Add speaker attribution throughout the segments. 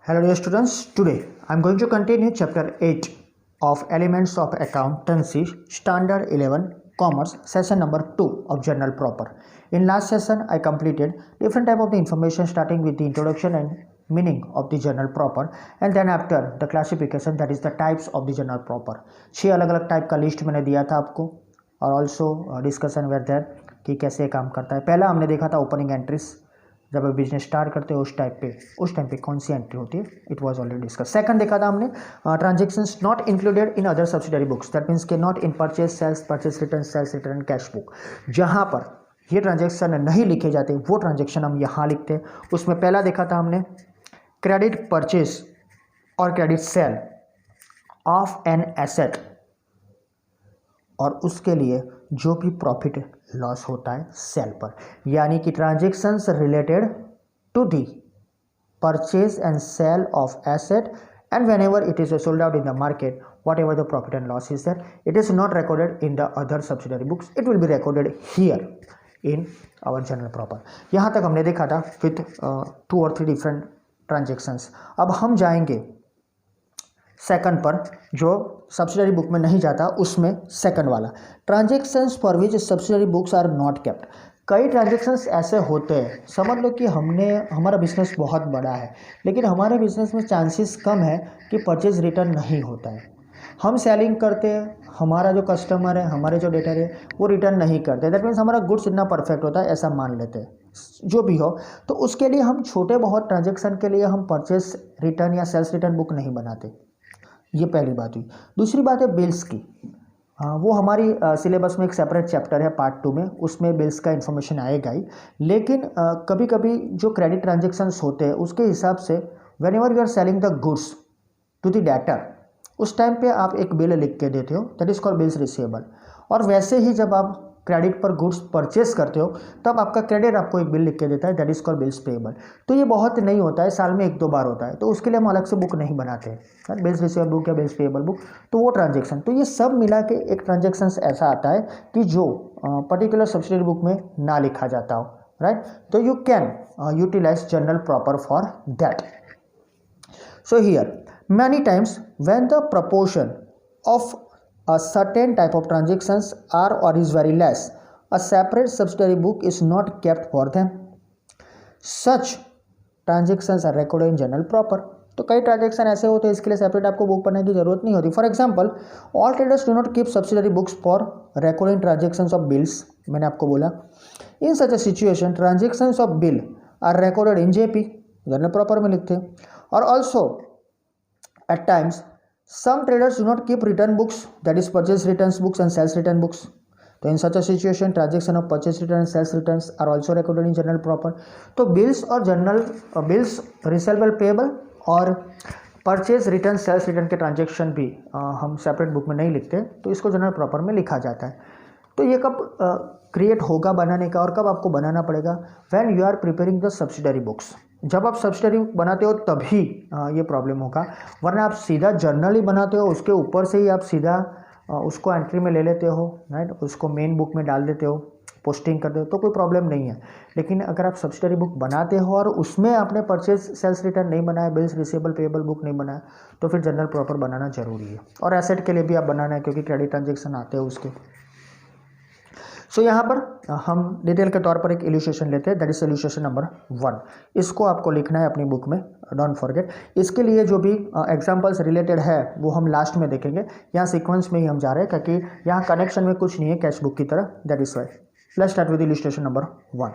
Speaker 1: Hello dear students, today I am going to continue chapter 8 of Elements of Accountancy, Standard 11, Commerce, session number 2 of Journal Proper. In last session, I completed different type of the information starting with the introduction and meaning of the Journal Proper and then after the classification, that is the types of the Journal Proper. 6 अलग अलग type का list मैंने दिया था आपको और also discussion where there कि कैसे काम करता है। पहला हमने देखा था ओपनिंग एंट्रीज, जब आप बिजनेस स्टार्ट करते हो उस टाइम पे कौन सी एंट्री होती है, it was already discuss. Second देखा था हमने transactions not included in other subsidiary books, that means के not in purchase return cash book. जहाँ पर ये ट्रांजेक्शन नहीं लिखे जाते वो ट्रांजेक्शन हम यहाँ लिखते हैं। उसमें पहला देखा था हमने क्रेडिट परचेस और credit sale of an asset, और उसके लिए जो भी प्रॉफिट लॉस होता है सेल पर, यानी कि transactions related to the purchase and sale of asset and whenever it is sold out in the market, whatever the profit and loss is there, it is not recorded in the other subsidiary books, it will be recorded here in our journal proper. यहाँ तक हमने देखा था with 2 और 3 different transactions. अब हम जाएंगे second पर, जो सब्सिडरी बुक में नहीं जाता, उसमें सेकंड वाला transactions for which subsidiary books are not kept. कई ट्रांजेक्शन्स ऐसे होते हैं, समझ लो कि हमारा बिजनेस बहुत बड़ा है लेकिन हमारे बिजनेस में चांसेस कम है कि परचेज रिटर्न नहीं होता है। हम सेलिंग करते हैं, हमारा जो कस्टमर है, हमारे जो डेटर है वो रिटर्न नहीं करते, दैट मीन्स हमारा गुड्स इतना परफेक्ट होता है ऐसा मान लेते हैं, जो भी हो। तो उसके लिए हम छोटे बहुत ट्रांजेक्शन के लिए हम परचेज रिटर्न या सेल्स रिटर्न बुक नहीं बनाते। ये पहली बात हुई। दूसरी बात है बिल्स की। वो हमारी सिलेबस में एक सेपरेट चैप्टर है पार्ट 2 में, उसमें बिल्स का इन्फॉर्मेशन आएगा ही। लेकिन कभी कभी जो क्रेडिट ट्रांजेक्शन्स होते हैं उसके हिसाब से whenever you are selling the goods to the debtor, उस टाइम पे आप एक बिल लिख के देते हो, that is called bills receivable. और वैसे ही जब आप क्रेडिट पर गुड्स परचेस करते हो तब आपका क्रेडिट आपको एक बिल लिख के देता है, that is called bills payable. तो ये बहुत नहीं होता है, साल में 1-2 बार होता है, तो उसके लिए हम अलग से बुक नहीं बनाते हैं, बिल्स रिसीवेबल बुक या बिल्स पेएबल बुक। तो वो ट्रांजेक्शन, तो ये सब मिला के एक ट्रांजेक्शन ऐसा आता है कि जो पर्टिकुलर सब्सिडरी बुक में ना लिखा जाता हो, राइट। तो you can utilise journal proper for that. So here many times when the proportion of a certain type of transactions are or is very less, a separate subsidiary book is not kept for them. Such transactions are recorded in journal proper. तो कई transaction ऐसे होते हैं, इसके लिए separate आपको book बनाने की जरूरत नहीं होती। For example, all traders do not keep subsidiary books for recording transactions of bills. मैंने आपको बोला in such a situation transactions of bill are recorded in JP, journal proper में लिखते हैं। और also at times some traders do not keep return books, that is purchase returns books and sales return books. So in such a situation transaction of purchase return and sales returns are also recorded in journal proper. तो bills और journal bills receivable payable और purchase return sales return के transaction भी हम separate book में नहीं लिखते, तो इसको जर्नल प्रॉपर में लिखा जाता है। तो ये कब क्रिएट होगा बनाने का और कब आपको बनाना पड़ेगा, when you are preparing the subsidiary books. जब आप सब्सिडरी बुक बनाते हो तभी ये प्रॉब्लम होगा, वरना आप सीधा जर्नल ही बनाते हो, उसके ऊपर से ही आप सीधा उसको एंट्री में ले लेते हो, राइट, उसको मेन बुक में डाल देते हो, पोस्टिंग करते हो, तो कोई प्रॉब्लम नहीं है। लेकिन अगर आप सब्सिडरी बुक बनाते हो और उसमें आपने परचेज सेल्स रिटर्न नहीं बनाया, बिल्स रिसीवेबल पेएबल बुक नहीं बनाया, तो फिर जर्नल प्रॉपर बनाना जरूरी है। और एसेट के लिए भी आप बनाना है क्योंकि क्रेडिट ट्रांजेक्शन आते हैं उसके। सो यहाँ पर हम डिटेल के तौर पर एक इल्यूस्ट्रेशन लेते हैं, दैट इज इल्यूस्ट्रेशन नंबर 1। इसको आपको लिखना है अपनी बुक में, डोंट फॉरगेट। इसके लिए जो भी एग्जांपल्स रिलेटेड है वो हम लास्ट में देखेंगे, यहाँ सीक्वेंस में ही हम जा रहे हैं क्योंकि यहाँ कनेक्शन में कुछ नहीं है कैश बुक की तरह, that is why. Let's start with illustration number 1।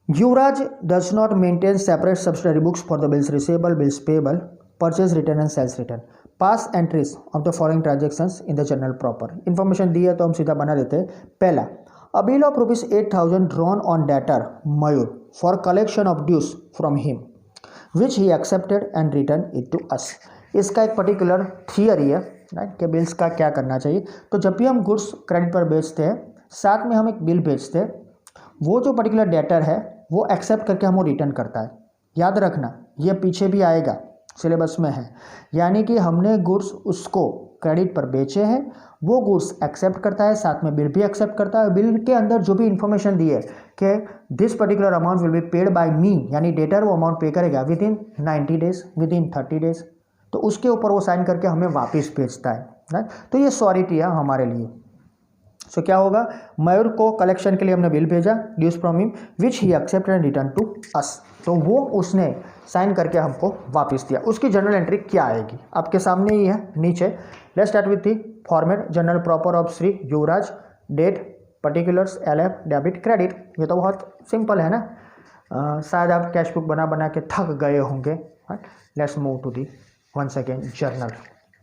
Speaker 1: Yuvraj does not maintain separate subsidiary books for the bills receivable, bills payable, purchase return and sales return. Pass entries of the following transactions in the journal proper. Information दी है तो हम सीधा बना देते हैं। पहला, a bill of ₹8,000 drawn on debtor Mayur for collection of dues from him which he accepted and return it to us. इसका एक पर्टिकुलर थियरी है, राइट, कि बिल्स का क्या करना चाहिए। तो जब भी हम गुड्स क्रेडिट पर बेचते हैं, साथ में हम एक बिल बेचते हैं, वो जो पर्टिकुलर डेटर है वो एक्सेप्ट करके हमको रिटर्न करता है। याद रखना, ये पीछे भी आएगा, सिलेबस में है, यानी कि हमने गुड्स उसको क्रेडिट पर बेचे हैं वो गुड्स एक्सेप्ट करता है, साथ में बिल भी एक्सेप्ट करता है। बिल के अंदर जो भी इन्फॉर्मेशन दी है कि this particular amount will be paid by me, यानी डेटर वो अमाउंट पे करेगा within 90 days, within 30 days, तो उसके ऊपर वो साइन करके हमें वापस भेजता है, राइट। तो ये श्योरिटी है हमारे लिए। सो क्या होगा, मयूर को कलेक्शन के लिए हमने बिल भेजा dues from him which he accepted and return to us, तो वो उसने साइन करके हमको वापस दिया। उसकी जर्नल एंट्री क्या आएगी आपके सामने ही है नीचे। Let's start with the format journal proper of Shri Yuvraj, date, particulars, LF, debit, credit. ये तो बहुत सिंपल है ना, शायद आप कैश बुक बना बना के थक गए होंगे, right. Let's move to the once again journal,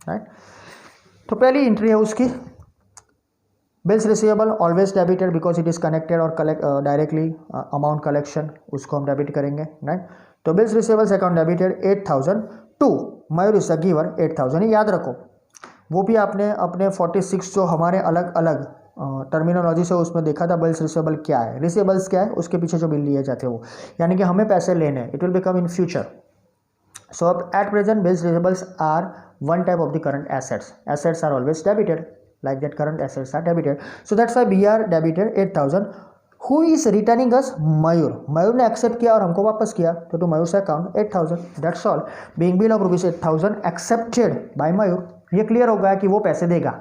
Speaker 1: right. तो पहली एंट्री है उसकी, bills receivable always debited because it is connected और कलेक्ट डायरेक्टली अमाउंट कलेक्शन, उसको हम डेबिट करेंगे, राइट। तो bills receivables account debited 8000 to Mayur is a giver 8000। याद रखो वो भी आपने अपने 46 जो हमारे अलग अलग टर्मिनोलॉजी से उसमें देखा था बिल्स रिसीवेबल क्या है, रिसीवेबल्स क्या है, उसके पीछे जो बिल लिए जाते हैं वो, यानी कि हमें पैसे लेने हैं, it will become in future. So at present bills receivables are one type of the current assets. Assets are always debited, like that current assets are debited. So that's why we are debited 8000. Who is returning us? Mayur. Mayur ने accept किया और हमको वापस किया, तो to Mayur account 8000, that's all. Being bill of rupees 8000 accepted by Mayur, ये clear हो गया कि वो पैसे देगा।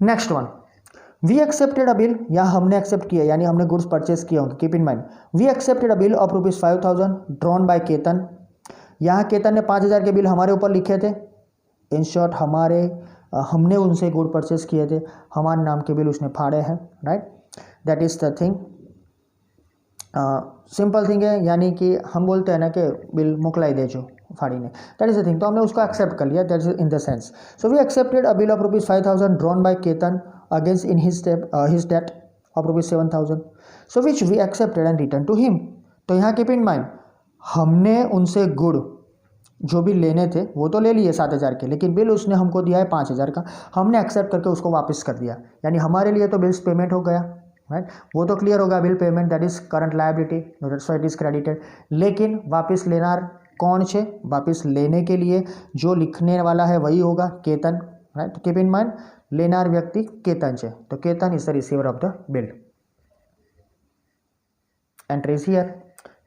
Speaker 1: Next one, we accepted a bill, यहाँ हमने एक्सेप्ट किया यानी हमने गुड्स परचेज किया होंगे, keep in mind. We accepted a bill of rupees 5000 drawn by Ketan, यहाँ केतन ने 5000 के बिल हमारे ऊपर लिखे थे। इन शॉर्ट हमने उनसे गुड परचेस किए थे, हमारे नाम के बिल उसने फाड़े हैं, right. That is the thing, simple thing है, यानी कि हम बोलते हैं ना कि बिल मोकलाई दे जो फाड़ी ने, दैट इज़ द थिंग। तो हमने उसको एक्सेप्ट कर लिया, that is in the sense. So we accepted a bill of rupees 5000 drawn by Ketan against in his debt of rupees 7000, so which we accepted and return to him. तो यहाँ keep in mind हमने उनसे गुड़ जो भी लेने थे वो तो ले लिए 7000 के, लेकिन बिल उसने हमको दिया है 5000 का, हमने एक्सेप्ट करके उसको वापस कर दिया, यानी हमारे लिए तो बिल्स पेमेंट हो गया, राइट। वो तो क्लियर होगा, bill payment that is current liability, that's why it is credited. लेकिन वापस लेनार कौन छे, वापस लेने के लिए जो लिखने वाला है वही होगा Ketan, right. Keep in mind Lennard व्यक्ति केतन छे, तो Ketan is the receiver of the bill. Entries here,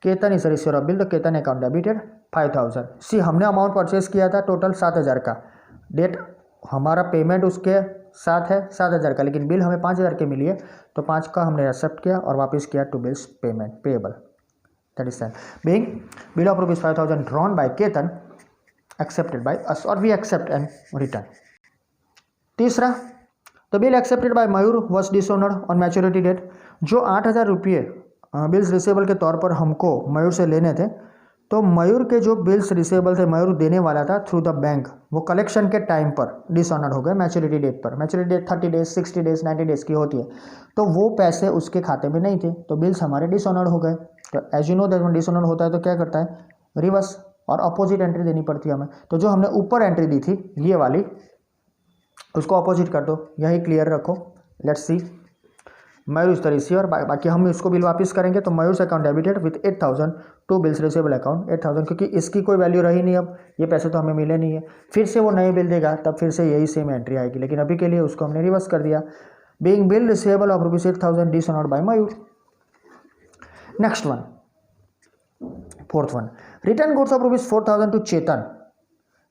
Speaker 1: Ketan is receiver of bill, तो केतन अकाउंट डेबिटेड 5000। सी हमने अमाउंट परचेज किया था टोटल 7000 का, डेट हमारा पेमेंट उसके साथ है 7000 का, लेकिन बिल हमें 5000 के मिली है, तो 5 का हमने एक्सेप्ट किया और वापस किया to bills payment payable, that is that. Being bill of rupees 5000 drawn by Ketan accepted by us, और वी एक्सेप्ट एंड रिटर्न। तीसरा, the bill accepted by Mayur was dishonoured on maturity date. जो 8000 रुपये बिल्स रिसीवेबल के तौर पर हमको मयूर से लेने थे, तो मयूर के जो बिल्स रिसीवेबल थे मयूर देने वाला था थ्रू द बैंक, वो कलेक्शन के टाइम पर डिसऑनर्ड हो गए मैच्योरिटी डेट पर। Maturity date 30 days, 60 days, 90 days की होती है, तो वो पैसे उसके खाते में नहीं थे, तो बिल्स हमारे डिसऑनर्ड हो गए। तो as you know that one dishonoured होता है तो क्या करता है, रिवर्स और अपोजिट एंट्री देनी पड़ती है हमें। तो जो हमने ऊपर एंट्री दी थी ये वाली, उसको अपोजिट कर दो, यही क्लियर रखो। Let's see, Mayur is the receiver, बाकी हम इसको बिल वापस करेंगे, तो Mayur account debited with 8000 to bills receivable account 8000, क्योंकि इसकी कोई वैल्यू रही नहीं, अब ये पैसे तो हमें मिले नहीं है। फिर से वो नए बिल देगा तब फिर से यही सेम एंट्री आएगी, लेकिन अभी के लिए उसको हमने रिवर्स कर दिया। Being bill receivable of rupees 8000 dishonoured by Mayur. Next one, fourth one, return goods of rupees 4000 to Chetan.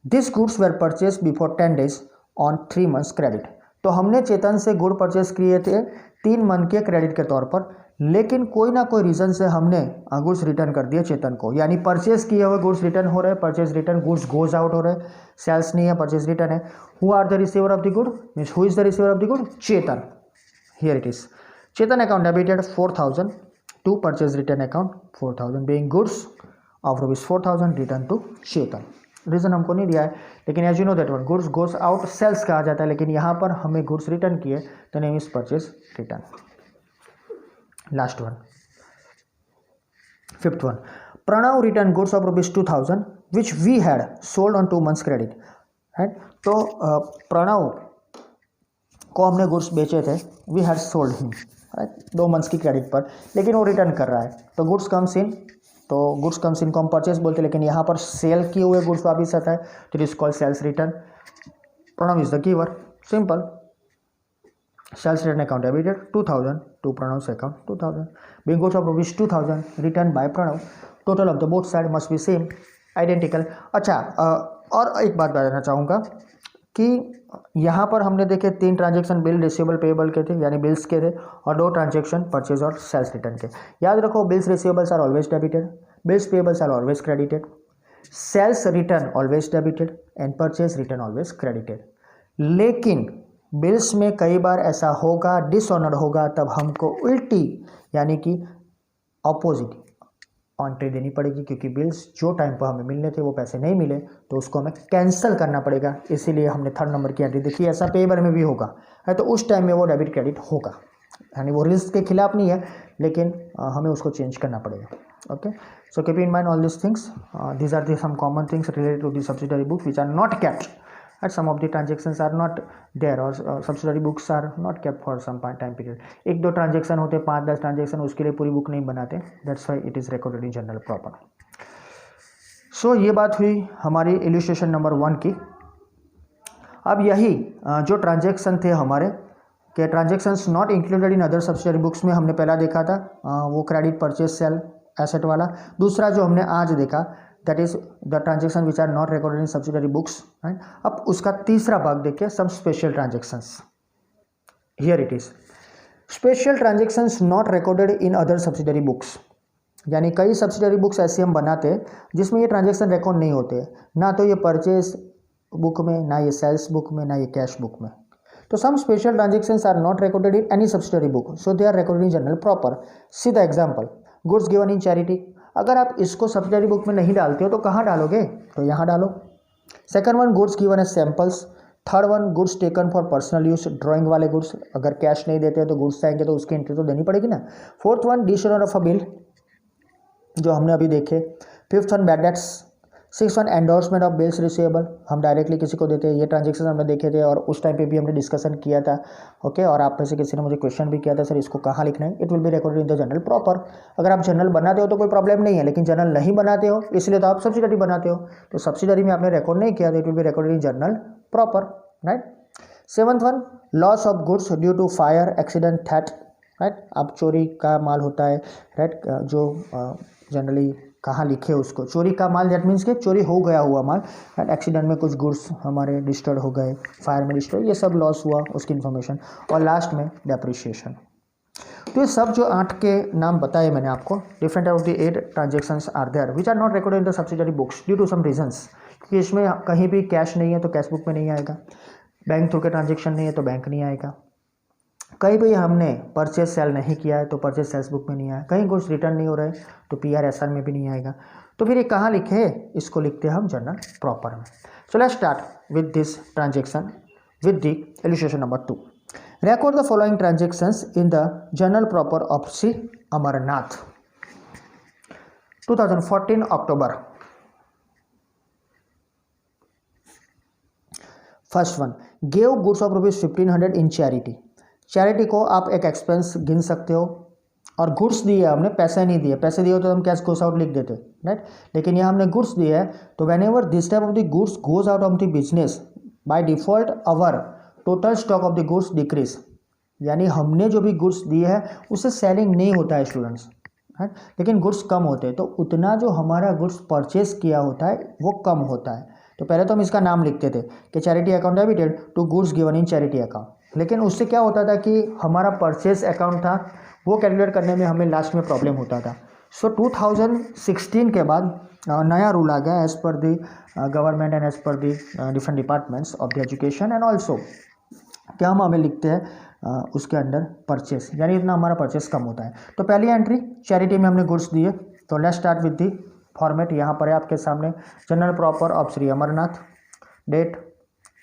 Speaker 1: This goods were purchase before 10 days on 3 months credit. तो हमने चेतन से गुड परचेज किए थे 3 मंथ के क्रेडिट के तौर पर, लेकिन कोई ना कोई रीज़न से हमने गुड्स रिटर्न कर दिए चेतन को, यानी परचेज किए हुए गुड्स रिटर्न हो रहे हैं, purchase return, goods goes out हो रहे हैं, सेल्स नहीं है, परचेज रिटर्न है। Who are the receiver of the good, means who is the receiver of the good, Chetan. Here it is, Chetan account debited 4000 to purchase return account 4000, being goods of rupees 4000 return to Chetan. Reason हमको नहीं दिया है, लेकिन as you know that one goods goes out sales कहा जाता है, लेकिन यहाँ पर हमें गुड्स रिटर्न किए तो name is purchase return. Last one, fifth one, Pranav return goods of rupees 2000 which we had sold on 2 months credit, right. तो प्रणव को हमने गुड्स बेचे थे, we had sold him, right, 2 months की क्रेडिट पर, लेकिन वो रिटर्न कर रहा है, तो गुड्स कम्स इन, तो गुड्स कम्स इन को हम परचेज बोलते हैं, लेकिन यहाँ पर सेल किए हुए गुड्स वापिस आता है, तो it is called sales return. Pranav is the giver, simple. Sales return account debited 2000 to Pranav's account 2000. Being goods of rupees 2000 returned by Pranav. Total of the both side must be same, identical. अच्छा, और एक बात बताना चाहूँगा कि यहाँ पर हमने देखे 3 ट्रांजेक्शन बिल रिसीवेबल पेएबल के थे, यानी बिल्स के थे, और 2 ट्रांजेक्शन परचेज और सेल्स रिटर्न के. याद रखो, bills receivables are always debited, bills payables are always credited, sales return always debited and purchase return always credited. लेकिन बिल्स में कई बार ऐसा होगा, डिसऑनर होगा, तब हमको उल्टी यानी कि ऑपोजिट एंट्री देनी पड़ेगी, क्योंकि बिल्स जो टाइम पर हमें मिलने थे वो पैसे नहीं मिले, तो उसको हमें कैंसिल करना पड़ेगा. इसीलिए हमने 3rd नंबर की एंट्री देखी. ऐसा पेएबल में भी होगा है, तो उस टाइम में वो डेबिट क्रेडिट होगा, यानी वो रिस्क के खिलाफ नहीं है, लेकिन हमें उसको चेंज करना पड़ेगा. Okay, so keep in mind all this things. These are the some common things related to the subsidiary books which are not kept. And some of the transactions are not there, or subsidiary books are not kept for some time period. 1-2 transaction होते, 5-10 transaction, उसके लिए पूरी book नहीं बनाते. That's why it is recorded in journal proper. So ये बात हुई हमारी इलस्ट्रेशन नंबर 1 की. अब यही जो ट्रांजेक्शन थे हमारे के transactions not included in other subsidiary books में हमने पहला देखा था, वो क्रेडिट परचेज सेल एसेट वाला. दूसरा जो हमने आज देखा, that is the transaction which are not recorded in subsidiary books. अब उसका तीसरा भाग देखिए, some special transactions. Here it is special transactions not recorded in other subsidiary books. यानी कई सब्सिडियरी बुक्स ऐसी हम बनाते हैं जिसमें ये ट्रांजेक्शन रिकॉर्ड नहीं होते, ना तो ये परचेज बुक में, ना ये सेल्स बुक में, ना ये कैश बुक में. तो some special transactions are not recorded in any subsidiary book, so they are recorded in journal proper. See the example, goods given in charity. अगर आप इसको सब्सिडियरी बुक में नहीं डालते हो तो कहाँ डालोगे? तो यहाँ डालो. Second one, goods given as samples. Third one, goods taken for personal use, drawing वाले गुड्स. अगर कैश नहीं देते हो तो गुड्स आएंगे तो उसकी एंट्री तो देनी पड़ेगी ना. Fourth one, dishonour of a bill, जो हमने अभी देखे. Fifth one, bad debts. Six one, endorsement of bills receivable, हम डायरेक्टली किसी को देते हैं. ये ट्रांजेक्शन हमने देखे थे और उस टाइम पे भी हमने डिस्कशन किया था. ओके, और आप में से किसी ने मुझे क्वेश्चन भी किया था, सर इसको कहाँ लिखना है. It will be recorded in the journal proper. अगर आप जर्नल बनाते हो तो कोई प्रॉब्लम नहीं है, लेकिन जर्नल नहीं बनाते हो इसलिए तो आप सब्सिडरी बनाते हो. तो सब्सिडरी में आपने रिकॉर्ड नहीं किया तो it will be recorded in journal proper. Right. Seventh one, loss of goods due to fire, accident, theft. Right. अब चोरी का माल होता है, राइट, जो जनरली कहाँ लिखे उसको, चोरी का माल, दैट मीन्स कि चोरी हो गया हुआ माल. एंड एक्सीडेंट में कुछ गुड्स हमारे डिस्ट्रॉय हो गए, फायर में डिस्ट्रॉय, ये सब लॉस हुआ, उसकी इन्फॉर्मेशन. और लास्ट में डेप्रिशिएशन. तो ये सब जो 8 के नाम बताए मैंने आपको, different of the 8 transactions are there which are not recorded in the subsidiary books due to some reasons. कि इसमें कहीं भी कैश नहीं है तो कैश बुक में नहीं आएगा, बैंक थ्रू के ट्रांजेक्शन नहीं है तो बैंक नहीं आएगा, कहीं भी हमने परचेज सेल नहीं किया है तो परचेज सेल्स बुक में नहीं आया, कहीं गुड्स रिटर्न नहीं हो रहे तो PRSR में भी नहीं आएगा. तो फिर ये कहाँ लिखे है? इसको लिखते हैं हम जर्नल प्रॉपर में. So let's start with this transaction with the illustration number 2. Record the following transactions in the journal proper of Shri Amarnath. 2014 October. First one, gave goods of ₹1500 in charity. Charity को आप एक एक्सपेंस गिन सकते हो, और goods दिए हमने, पैसे नहीं दिए. पैसे दिए तो हम कैश गोस आउट लिख देते, राइट. लेकिन यहाँ हमने गुड्स दिए है, तो when ever this type of the goods goes out of the business, by default our total stock of the goods decrease. यानी हमने जो भी गुड्स दिए है उससे सेलिंग नहीं होता है स्टूडेंट्स, राइट, लेकिन गुड्स कम होते हैं, तो उतना जो हमारा गुड्स परचेज किया होता है वो कम होता है. तो पहले तो हम इसका नाम लिखते थे कि charity account debited to goods given in charity account. लेकिन उससे क्या होता था कि हमारा परचेज अकाउंट था वो कैलकुलेट करने में हमें लास्ट में प्रॉब्लम होता था. सो 2016 के बाद नया रूल आ गया as per the government and as per the different departments of the education and also क्या हम हमें लिखते हैं उसके अंडर परचेस, यानी इतना हमारा परचेस कम होता है. तो पहली एंट्री चैरिटी में हमने गुड्स दिए. तो let's start with the format. यहाँ पर है आपके सामने general proper of Shri Amarnath. Date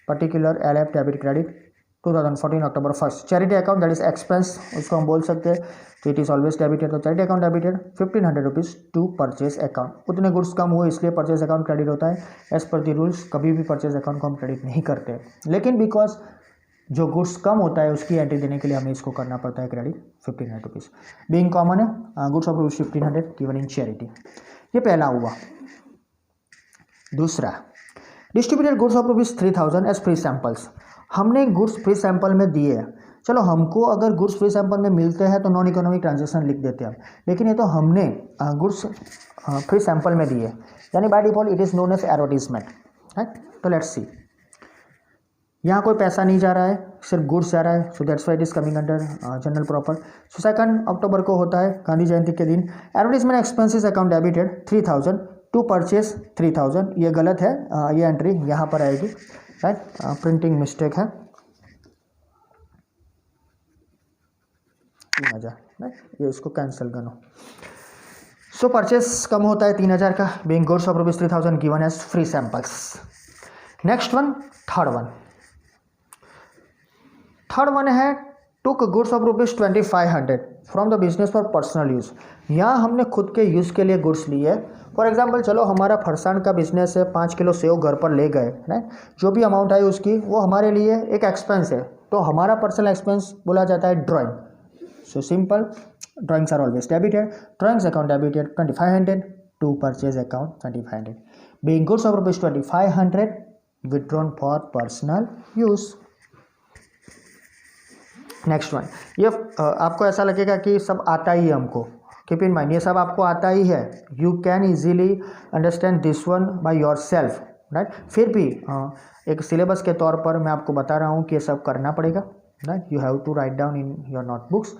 Speaker 1: particular LF debit credit 2014 October 1. Charity account that is expense, उसको हम बोल सकते हैं. तो इट इज ऑलवेज डेबिटेड. तो charity account debited 1500 rupees to purchase account. उतने गुड्स कम हुए इसलिए परचेज अकाउंट क्रेडिट होता है. एज पर द रूल्स कभी भी परचेज अकाउंट को हम क्रेडिट नहीं करते, लेकिन बिकॉज जो गुड्स कम होता है उसकी एंट्री देने के लिए हमें इसको करना पड़ता है क्रेडिट 1500 रुपीज़. बीइंग कॉमन है goods of 1500 given in charity. ये पहला हुआ. दूसरा, distributed goods of ₹3000 as free samples, हमने गुड्स फ्री सैंपल में दिए हैं। चलो हमको अगर गुड्स फ्री सैंपल में मिलते हैं तो नॉन इकोनॉमिक ट्रांजेक्शन लिख देते हैं, लेकिन ये तो हमने गुड्स फ्री सैंपल में दिए, यानी by default it is known as advertisement, right. तो लेट्स सी, यहाँ कोई पैसा नहीं जा रहा है, सिर्फ गुड्स जा रहा है, so that's why it is coming under journal proper. So 2 अक्टूबर को होता है गांधी जयंती के दिन, advertisement expenses account debited 3000 to purchase 3000, ये गलत है, ये एंट्री यहाँ पर आएगी, राइट, प्रिंटिंग मिस्टेक है, 3000, राइट, ये इसको कैंसिल करो। सो परचेस कम होता है 3000 का, being goods of ₹3000 given as free samples. Next one, third one है took goods of ₹2500 from the business for personal use, यहाँ हमने खुद के यूज़ के लिए गुड्स लिए। फॉर एग्जांपल चलो हमारा फरसान का बिजनेस है, 5 किलो सेव घर पर ले गए, राइट, जो भी अमाउंट आई उसकी वो हमारे लिए एक एक्सपेंस है, तो हमारा पर्सनल एक्सपेंस बोला जाता है drawing. So simple, drawings are always debited, drawings account debited 2500 to purchase account 2500, being goods of ₹2500 withdrawn for personal use. Next one, ये आपको ऐसा लगेगा कि सब आता ही है हमको, कीप इन माइंड ये सब आपको आता ही है, you can easily understand this one by your self, right. फिर भी एक सिलेबस के तौर पर मैं आपको बता रहा हूँ कि ये सब करना पड़ेगा, right, you have to write down in your notebooks.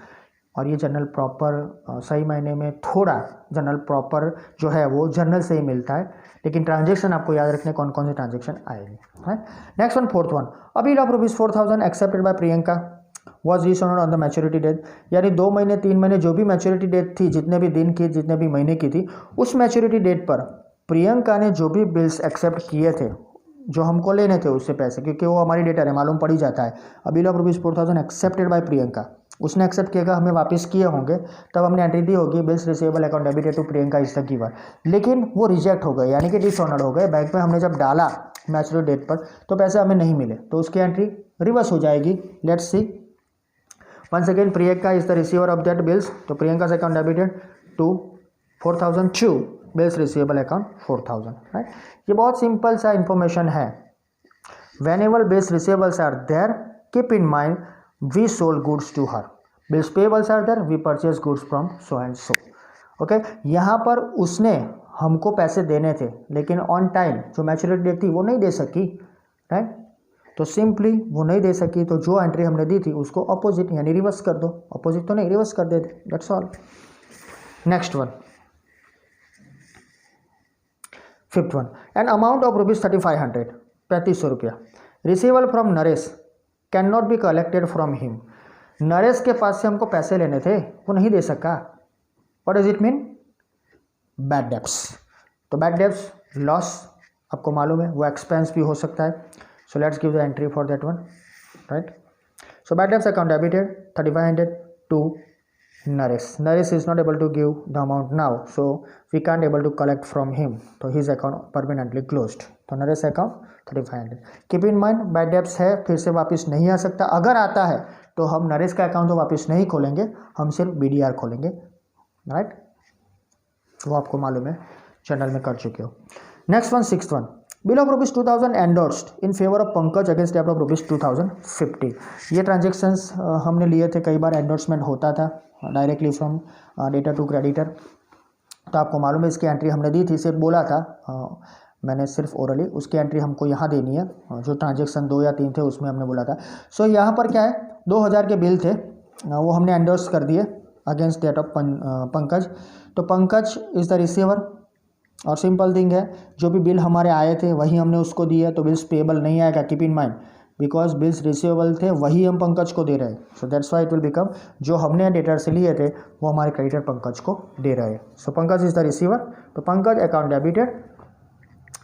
Speaker 1: और ये जनरल प्रॉपर सही मायने में थोड़ा जनरल प्रॉपर जो है वो जर्नल से ही मिलता है, लेकिन ट्रांजेक्शन आपको याद रखने कौन कौन से ट्रांजेक्शन आएंगे, right. Next one, fourth one, a bill of ₹4000 accepted by Priyanka was dishonoured on the maturity date, यानी 2 महीने 3 महीने जो भी मैच्योरिटी डेट थी, जितने भी दिन की, जितने भी महीने की थी, उस मैच्योरिटी डेट पर प्रियंका ने जो भी बिल्स एक्सेप्ट किए थे, जो हमको लेने थे उससे पैसे, क्योंकि वो हमारी डेटर है, मालूम पड़ ही जाता है। अ bill of ₹4000 accepted by Priyanka, उसने एक्सेप्ट किएगा, हमें वापस किए होंगे, तब हमने एंट्री दी होगी bills receivable account debited to Priyanka is the giver, लेकिन वो रिजेक्ट हो गए, यानी कि डिसऑनर्ड हो गए। बैंक में हमने जब डाला मैच्योरिटी डेट पर तो पैसे हमें नहीं मिले, तो उसकी एंट्री रिवर्स हो जाएगी। Let's see, once again Priyanka is the receiver of that bills, तो Priyanka's account debited to 4000 to bills receivable account 4000, right। ये बहुत सिंपल सा इंफॉर्मेशन है। whenever bills receivables are there, keep in mind we sold goods to her, bills payables are there, we purchase goods from so and so, okay। यहाँ पर उसने हमको पैसे देने थे, लेकिन ऑन टाइम जो मैच्योरिटी डेट थी वो नहीं दे सकी, राइट, तो सिंपली वो नहीं दे सकी, तो जो एंट्री हमने दी थी उसको अपोजिट यानी रिवर्स कर दो, अपोजिट तो नहीं रिवर्स कर देते, that's all. Next one, fifth one, an amount of ₹3500 ₹3500 receivable from Naresh can not be collected from him, Naresh के पास से हमको पैसे लेने थे, वो नहीं दे सका। What does it mean? Bad debts, तो बैड डेब्ट्स लॉस आपको मालूम है, वो एक्सपेंस भी हो सकता है। So let's give the entry for that one, right? So bad debts account debited 3500 to Naresh. Naresh is not able to give the amount now, so we can't able to collect from him. So his account permanently closed. तो Naresh account 3500. Keep in mind bad debts है, फिर से वापस नहीं आ सकता। अगर आता है तो हम नरेश का अकाउंट तो वापस नहीं खोलेंगे, हम सिर्फ BDR खोलेंगे, राइट, वो आपको मालूम है, चैनल में कर चुके हो। Next one, sixth one, bill of ₹2000 endorsed in favour of Pankaj against डेब्ट ऑफ ₹2050। ये ट्रांजेक्शन्स हमने लिए थे, कई बार एंडोर्समेंट होता था directly from debtor to creditor, तो आपको मालूम है इसकी एंट्री हमने दी थी, सिर्फ बोला था मैंने सिर्फ ओरली, उसकी एंट्री हमको यहाँ देनी है, जो ट्रांजेक्शन 2 या 3 थे उसमें हमने बोला था। सो यहाँ पर क्या है, 2000 के बिल थे, वो हमने एंडोर्स कर दिए अगेंस्ट डेट ऑफ पंकज, तो पंकज इज़ द रिसीवर, और सिंपल थिंग है, जो भी बिल हमारे आए थे वही हमने उसको दिए, तो बिल्स पेबल नहीं आएगा, keep in mind, because bills receivable थे वही हम पंकज को दे रहे हैं, so that's why it will become, जो हमने डेटर से लिए थे वो हमारे क्रेडिटर पंकज को दे रहे हैं। सो पंकज इज द रिसीवर, तो पंकज अकाउंट डेबिटेड,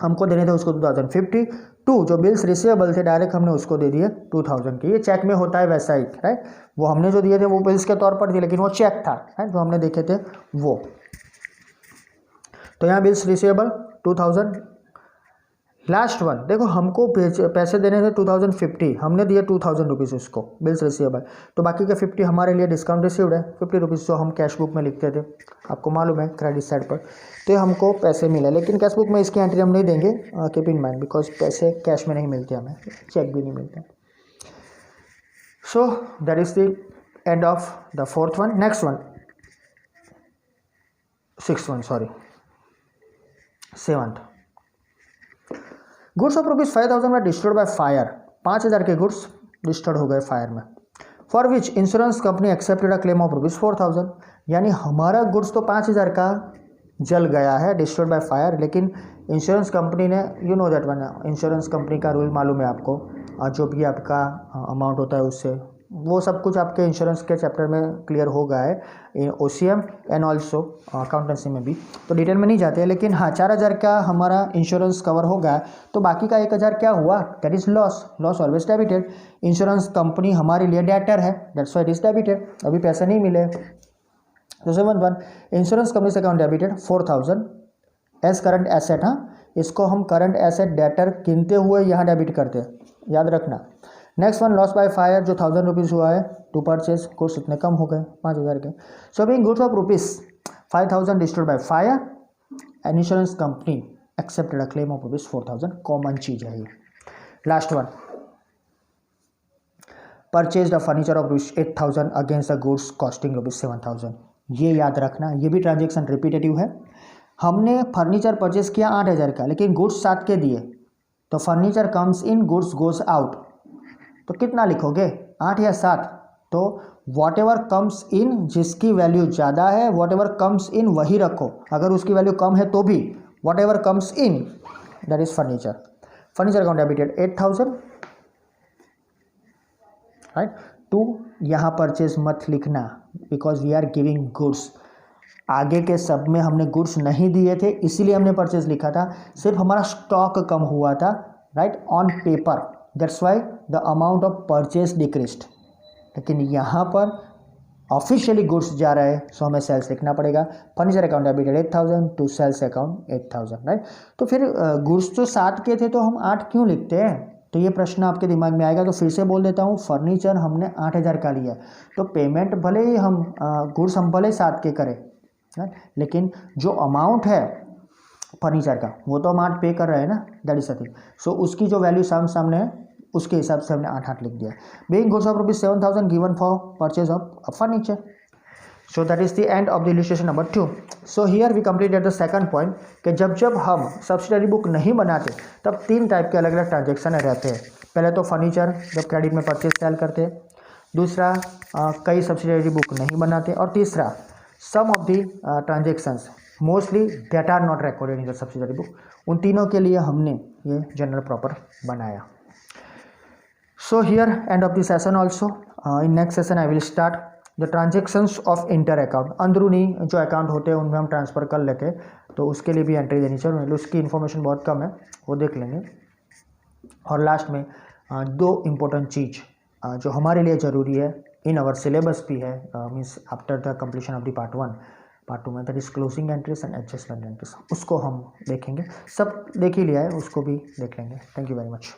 Speaker 1: हमको देने थे उसको 2050 टू, जो बिल्स रिसीवेबल थे डायरेक्ट हमने उसको दे दिए 2000 के, ये चेक में होता है वैसा ही, राइट, वो हमने जो दिए थे वो बिल्स के तौर पर दिए, लेकिन वो चेक था, राइट, जो हमने देखे थे वो। तो यहाँ बिल्स रिसीवेबल 2000, लास्ट वन देखो, हमको पैसे देने थे 2050, हमने दिए 2000 रुपीज़ उसको बिल्स रिसीवेबल, तो बाकी का 50 हमारे लिए डिस्काउंट रिसीव्ड है 50 रुपीज़, जो हम कैश बुक में लिखते थे, आपको मालूम है क्रेडिट साइड पर, तो हमको पैसे मिले, लेकिन कैश बुक में इसकी एंट्री हम नहीं देंगे, कीप इन माइंड, बिकॉज पैसे कैश में नहीं मिलते हमें, चेक भी नहीं मिलते। सो that is the end of the fourth one. Next one, seventh, goods of ₹5,000 में डिस्ट्रॉयड बाय फायर, 5,000 के गुड्स डिस्ट्रॉयड हो गए फायर में, for which insurance company accepted a claim of ₹4,000, यानी हमारा गुड्स तो 5,000 का जल गया है, डिस्ट्रॉयड बाय फायर, लेकिन इंश्योरेंस कंपनी ने, you know that one, insurance company का रूल मालूम है आपको, जो भी आपका अमाउंट होता है उससे, वो सब कुछ आपके इंश्योरेंस के चैप्टर में क्लियर हो गया है, OCM एंड ऑल्सो अकाउंटेंसी में भी, तो डिटेल में नहीं जाते हैं, लेकिन हाँ 4,000 का हमारा इंश्योरेंस कवर हो गया, तो बाकी का 1,000 क्या हुआ, that is loss, loss always debited, insurance company हमारे लिए डेटर है, that's why it is debited, अभी पैसे नहीं मिले। तो 7th, इंश्योरेंस कंपनी से account debited 4,000 as current asset, हाँ इसको हम करंट एसेट डेटर गिनते हुए यहाँ डेबिट करते हैं, याद रखना। Next one, loss by fire, जो 1,000 रुपीज़ हुआ है टू परचेज, गुड्स इतने कम हो गए 5,000 के, so being goods of ₹5,000 destroyed by fire and insurance company accepted a claim of ₹4,000, common चीज है ये। Last one, purchase the furniture of ₹8,000 against the goods costing ₹7,000, ये याद रखना, ये भी ट्रांजेक्शन रिपीटेटिव है। हमने फर्नीचर परचेज किया 8,000 का, लेकिन गुड्स 7 के दिए, तो furniture comes in, goods goes out, तो कितना लिखोगे 8 या 7, तो वॉट एवर कम्स इन, जिसकी वैल्यू ज़्यादा है वॉट एवर कम्स इन वही रखो, अगर उसकी वैल्यू कम है तो भी whatever comes in that is furniture. Furniture account debited 8,000, right. Two, यहाँ परचेज मत लिखना, because we are giving goods, आगे के सब में हमने गुड्स नहीं दिए थे, इसीलिए हमने परचेज लिखा था, सिर्फ हमारा स्टॉक कम हुआ था, right, on paper, that's why the amount of purchase decreased, लेकिन यहाँ पर ऑफिशियली गुड्स जा रहा है, सो हमें सेल्स लिखना पड़ेगा। Furniture account debited 8,000 to sales account 8,000, right. तो फिर गुड्स तो 7 के थे, तो हम 8 क्यों लिखते हैं, तो ये प्रश्न आपके दिमाग में आएगा, तो फिर से बोल देता हूँ, फर्नीचर हमने 8,000 का लिया, तो पेमेंट भले ही हम गुड्स हम भले 7 के करें, लेकिन जो अमाउंट है फर्नीचर का वो तो हम 8 पे कर रहे हैं ना, दैट इज समथिंग, सो उसकी जो वैल्यू सामने है उसके हिसाब से हमने 8 लिख दिया। Being goods of ₹7,000 given for purchase of furniture, so that is the end of the illustration number 2। So here we completed the second point, कि जब हम सब्सिडरी बुक नहीं बनाते तब 3 टाइप के अलग अलग ट्रांजेक्शन रहते हैं। पहले तो फर्नीचर जब क्रेडिट में परचेज सेल करते हैं, दूसरा कई सब्सिडरी बुक नहीं बनाते, और तीसरा sum of the transactions mostly that are not recorded in the subsidiary book, उन तीनों के लिए हमने ये जनरल प्रॉपर बनाया। So here end of the session also, in next session I will start the transactions of inter account, अंदरूनी जो account होते हैं उनमें हम ट्रांसफ़र कर लेते हैं, तो उसके लिए भी एंट्री देनी चाहिए, उसकी इन्फॉर्मेशन बहुत कम है, वो देख लेंगे। और लास्ट में 2 इम्पोर्टेंट चीज़ जो हमारे लिए ज़रूरी है, इन आवर सिलेबस भी है, means after the completion of the part 1, part 2 में, that is closing entries and adjustment entries, उसको हम देखेंगे, सब देख ही लिया है, उसको भी देख लेंगे। Thank you very much.